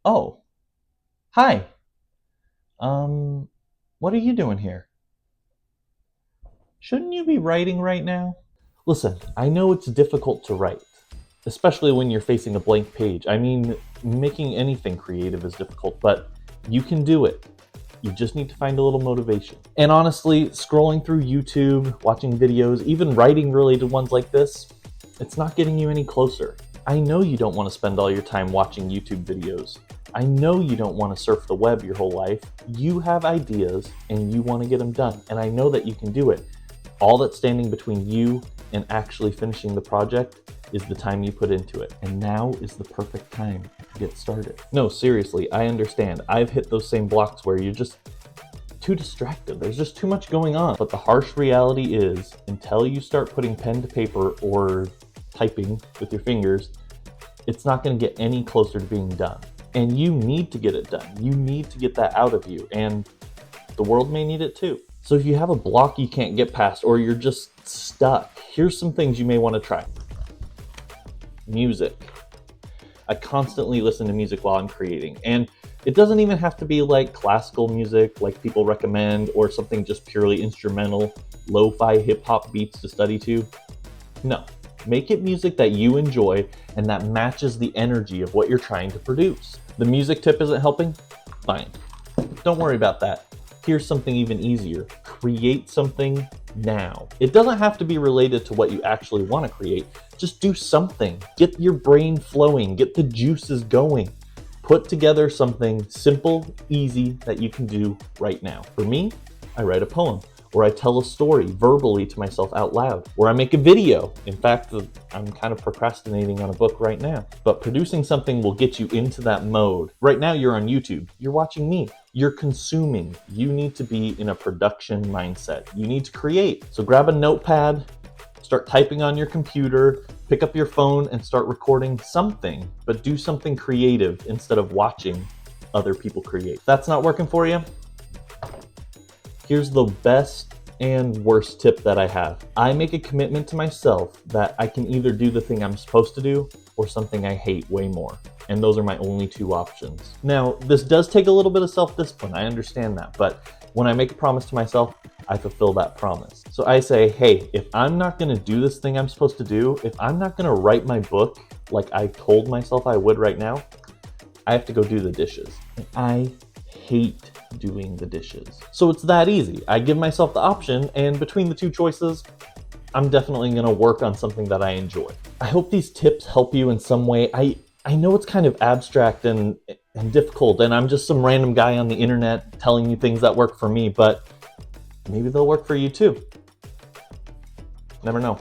Oh, hi. Um, what are you doing here? Shouldn't you be writing right now? Listen, I know it's difficult to write, especially when you're facing a blank page. I mean, making anything creative is difficult, but you can do it. You just need to find a little motivation. And honestly, scrolling through YouTube, watching videos, even writing related ones like this, it's not getting you any closer. I know you don't want to spend all your time watching YouTube videos. I know you don't want to surf the web your whole life. You have ideas and you want to get them done. And I know that you can do it. All that's standing between you and actually finishing the project is the time you put into it. And now is the perfect time to get started. No, seriously, I understand. I've hit those same blocks where you're just too distracted. There's just too much going on. But the harsh reality is, until you start putting pen to paper or typing with your fingers, it's not going to get any closer to being done. And you need to get it done. You need to get that out of you. And the world may need it too. So if you have a block you can't get past, or you're just stuck, here's some things you may want to try. Music. I constantly listen to music while I'm creating. And it doesn't even have to be like classical music like people recommend, or something just purely instrumental, lo-fi hip-hop beats to study to. No. Make it music that you enjoy and that matches the energy of what you're trying to produce. The music tip isn't helping? Fine. Don't worry about that. Here's something even easier. Create something now. It doesn't have to be related to what you actually want to create. Just do something. Get your brain flowing. Get the juices going. Put together something simple, easy that you can do right now. For me, I write a poem, or I tell a story verbally to myself out loud, or I make a video. In fact, I'm kind of procrastinating on a book right now. But producing something will get you into that mode. Right now you're on YouTube. You're watching me. You're consuming. You need to be in a production mindset. You need to create. So grab a notepad, start typing on your computer, pick up your phone and start recording something, but do something creative instead of watching other people create. If that's not working for you, here's the best and worst tip that I have. I make a commitment to myself that I can either do the thing I'm supposed to do or something I hate way more. And those are my only two options. Now, this does take a little bit of self-discipline. I understand that. But when I make a promise to myself, I fulfill that promise. So I say, hey, if I'm not gonna do this thing I'm supposed to do, if I'm not gonna write my book like I told myself I would right now, I have to go do the dishes. And I hate doing the dishes. So it's that easy. I give myself the option, and between the two choices, I'm definitely gonna work on something that I enjoy. I hope these tips help you in some way. I know it's kind of abstract and difficult, and I'm just some random guy on the internet telling you things that work for me, but maybe they'll work for you too. Never know.